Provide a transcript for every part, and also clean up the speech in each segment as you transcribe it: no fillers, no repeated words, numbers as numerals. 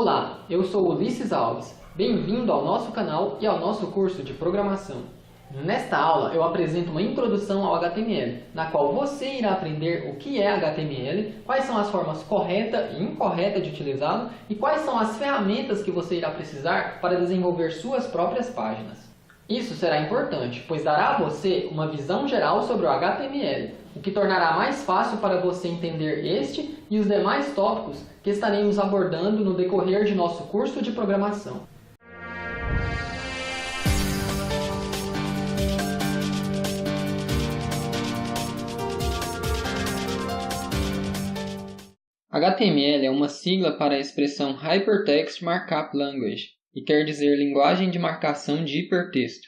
Olá, eu sou Ulisses Alves. Bem-vindo ao nosso canal e ao nosso curso de programação. Nesta aula eu apresento uma introdução ao HTML, na qual você irá aprender o que é HTML, quais são as formas correta e incorreta de utilizá-lo e quais são as ferramentas que você irá precisar para desenvolver suas próprias páginas. Isso será importante, pois dará a você uma visão geral sobre o HTML, o que tornará mais fácil para você entender este e os demais tópicos que estaremos abordando no decorrer de nosso curso de programação. HTML é uma sigla para a expressão Hypertext Markup Language, e quer dizer linguagem de marcação de hipertexto.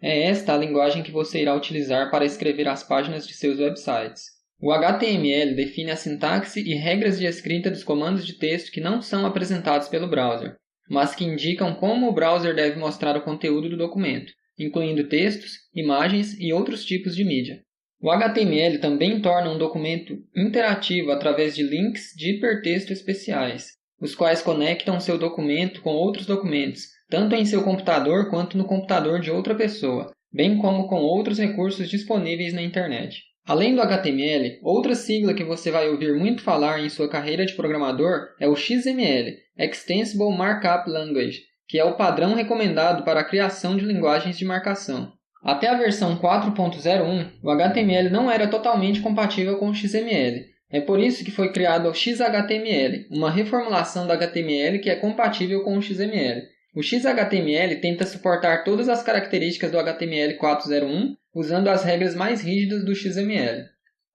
É esta a linguagem que você irá utilizar para escrever as páginas de seus websites. O HTML define a sintaxe e regras de escrita dos comandos de texto que não são apresentados pelo browser, mas que indicam como o browser deve mostrar o conteúdo do documento, incluindo textos, imagens e outros tipos de mídia. O HTML também torna um documento interativo através de links de hipertexto especiais, os quais conectam seu documento com outros documentos, tanto em seu computador quanto no computador de outra pessoa, bem como com outros recursos disponíveis na internet. Além do HTML, outra sigla que você vai ouvir muito falar em sua carreira de programador é o XML, Extensible Markup Language, que é o padrão recomendado para a criação de linguagens de marcação. Até a versão 4.01, o HTML não era totalmente compatível com o XML. É por isso que foi criado o XHTML, uma reformulação do HTML que é compatível com o XML. O XHTML tenta suportar todas as características do HTML 4.01, usando as regras mais rígidas do XML.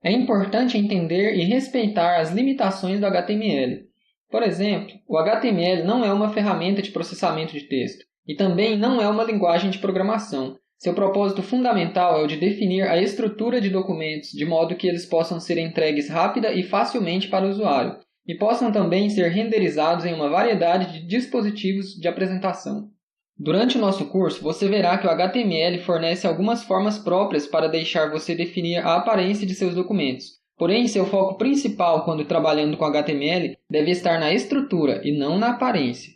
É importante entender e respeitar as limitações do HTML. Por exemplo, o HTML não é uma ferramenta de processamento de texto, e também não é uma linguagem de programação. Seu propósito fundamental é o de definir a estrutura de documentos de modo que eles possam ser entregues rápida e facilmente para o usuário, e possam também ser renderizados em uma variedade de dispositivos de apresentação. Durante o nosso curso, você verá que o HTML fornece algumas formas próprias para deixar você definir a aparência de seus documentos. Porém, seu foco principal quando trabalhando com HTML deve estar na estrutura e não na aparência.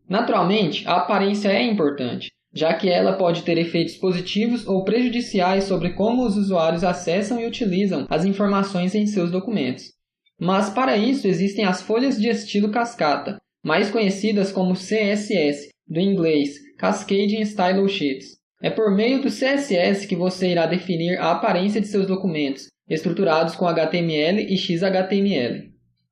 Naturalmente, a aparência é importante, já que ela pode ter efeitos positivos ou prejudiciais sobre como os usuários acessam e utilizam as informações em seus documentos. Mas para isso existem as folhas de estilo cascata, mais conhecidas como CSS, do inglês Cascading Style Sheets. É por meio do CSS que você irá definir a aparência de seus documentos, estruturados com HTML e XHTML.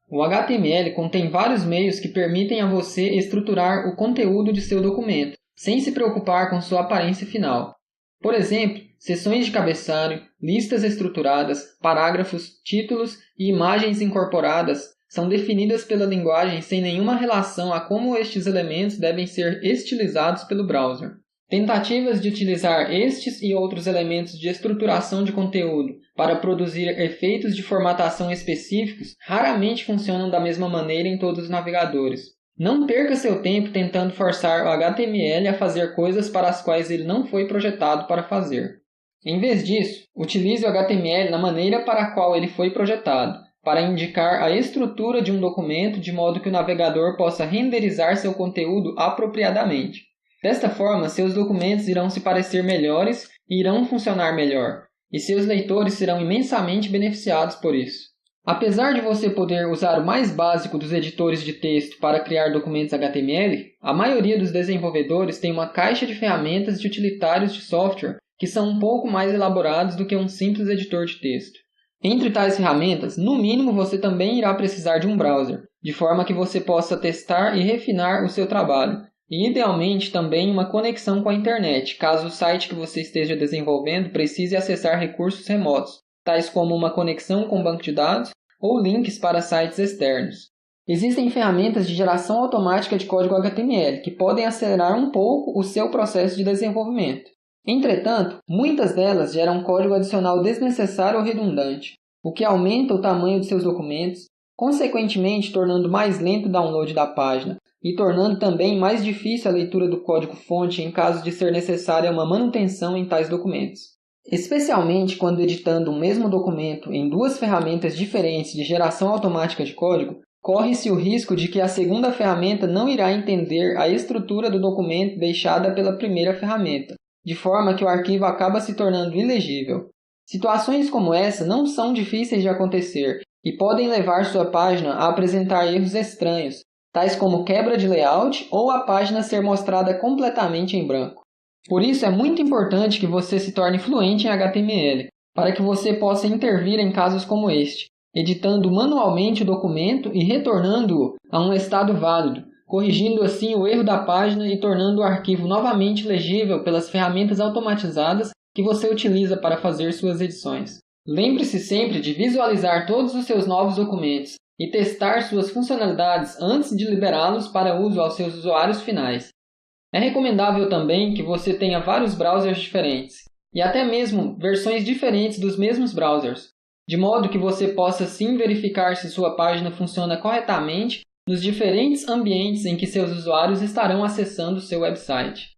O HTML contém vários meios que permitem a você estruturar o conteúdo de seu documento, sem se preocupar com sua aparência final. Por exemplo, seções de cabeçalho, listas estruturadas, parágrafos, títulos e imagens incorporadas são definidas pela linguagem sem nenhuma relação a como estes elementos devem ser estilizados pelo browser. Tentativas de utilizar estes e outros elementos de estruturação de conteúdo para produzir efeitos de formatação específicos raramente funcionam da mesma maneira em todos os navegadores. Não perca seu tempo tentando forçar o HTML a fazer coisas para as quais ele não foi projetado para fazer. Em vez disso, utilize o HTML na maneira para a qual ele foi projetado, para indicar a estrutura de um documento de modo que o navegador possa renderizar seu conteúdo apropriadamente. Desta forma, seus documentos irão se parecer melhores e irão funcionar melhor, e seus leitores serão imensamente beneficiados por isso. Apesar de você poder usar o mais básico dos editores de texto para criar documentos HTML, a maioria dos desenvolvedores tem uma caixa de ferramentas de utilitários de software que são um pouco mais elaborados do que um simples editor de texto. Entre tais ferramentas, no mínimo você também irá precisar de um browser, de forma que você possa testar e refinar o seu trabalho, e idealmente também uma conexão com a internet, caso o site que você esteja desenvolvendo precise acessar recursos remotos, tais como uma conexão com banco de dados ou links para sites externos. Existem ferramentas de geração automática de código HTML que podem acelerar um pouco o seu processo de desenvolvimento. Entretanto, muitas delas geram código adicional desnecessário ou redundante, o que aumenta o tamanho de seus documentos, consequentemente tornando mais lento o download da página e tornando também mais difícil a leitura do código-fonte em caso de ser necessária uma manutenção em tais documentos. Especialmente quando editando o mesmo documento em duas ferramentas diferentes de geração automática de código, corre-se o risco de que a segunda ferramenta não irá entender a estrutura do documento deixada pela primeira ferramenta, de forma que o arquivo acaba se tornando ilegível. Situações como essa não são difíceis de acontecer e podem levar sua página a apresentar erros estranhos, tais como quebra de layout ou a página ser mostrada completamente em branco. Por isso é muito importante que você se torne fluente em HTML, para que você possa intervir em casos como este, editando manualmente o documento e retornando-o a um estado válido, corrigindo assim o erro da página e tornando o arquivo novamente legível pelas ferramentas automatizadas que você utiliza para fazer suas edições. Lembre-se sempre de visualizar todos os seus novos documentos e testar suas funcionalidades antes de liberá-los para uso aos seus usuários finais. É recomendável também que você tenha vários browsers diferentes e até mesmo versões diferentes dos mesmos browsers, de modo que você possa sim verificar se sua página funciona corretamente nos diferentes ambientes em que seus usuários estarão acessando seu website.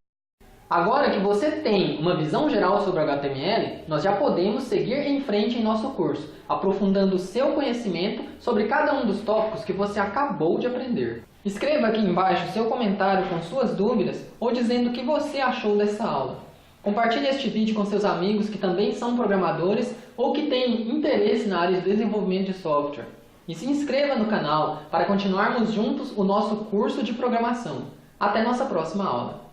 Agora que você tem uma visão geral sobre o HTML, nós já podemos seguir em frente em nosso curso, aprofundando o seu conhecimento sobre cada um dos tópicos que você acabou de aprender. Escreva aqui embaixo seu comentário com suas dúvidas ou dizendo o que você achou dessa aula. Compartilhe este vídeo com seus amigos que também são programadores ou que têm interesse na área de desenvolvimento de software. E se inscreva no canal para continuarmos juntos o nosso curso de programação. Até nossa próxima aula!